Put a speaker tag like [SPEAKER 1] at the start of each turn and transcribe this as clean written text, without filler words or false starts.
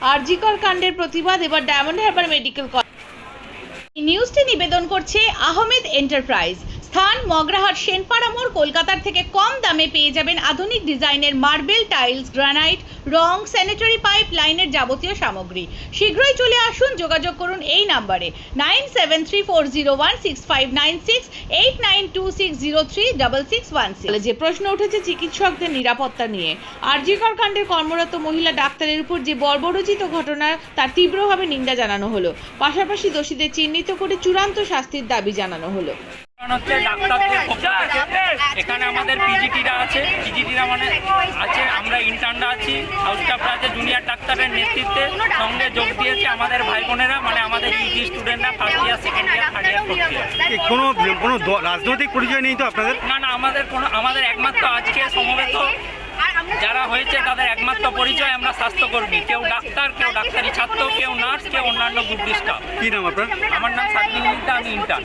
[SPEAKER 1] আরজি কর কাণ্ডের প্রতিবাদ এবার ডায়মন্ড হারবার মেডিকেল কলেজ। এই নিউজটি নিবেদন করছে আহমেদ এন্টারপ্রাইজ। স্থান মগরাহাট সেনপাড়া মোড়। কলকাতার থেকে কম দামে পেয়ে যাবেন আধুনিক ডিজাইনের মার্বেল, টাইলস, গ্রানাইট, রং, স্যানিটারি পাইপ লাইনের যাবতীয় সামগ্রী। শীঘ্রই চলে আসুন, যোগাযোগ করুন এই নম্বরে 9734016596 8926036616। যে প্রশ্ন উঠেছে চিকিৎসকদের নিরাপত্তা নিয়ে। আরজি কর কাণ্ডের কর্মরত মহিলা ডাক্তারের উপর যে বর্বরোচিত ঘটনা, তার তীব্রভাবে নিন্দা জানানো হলো। পাশাপাশি দোষীদের চিহ্নিত করে চূড়ান্ত শাস্তির দাবি জানানো হলো।
[SPEAKER 2] এখানে আমাদের পিজিটিরা আছে, পিজিটিরা মানে আছে, আমরা ইন্টার্নরা আছি, হাউস স্টাফরা আছে, জুনিয়র ডাক্তারের নেতৃত্বে সঙ্গে যোগ দিয়েছে আমাদের ভাই বোনেরা, মানে আমাদের ইউজি স্টুডেন্টরা first year, second year, third year, fourth year.
[SPEAKER 3] কোনো রাজনৈতিক পরিচয় নেই তো আপনাদের?
[SPEAKER 2] না, আমাদের একমাত্র আজকে সমবেত যারা হয়েছে তাদের একমাত্র পরিচয় আমরা স্বাস্থ্যকর্মী। কেউ ডাক্তার, কেউ ডাক্তারি ছাত্র, কেউ নার্স, কেউ অন্যান্য গ্রুপ স্টাফ।
[SPEAKER 3] কি নাম আপনার?
[SPEAKER 2] আমার নাম সাকমিন মিদ্দা, আমি ইন্টার্ন।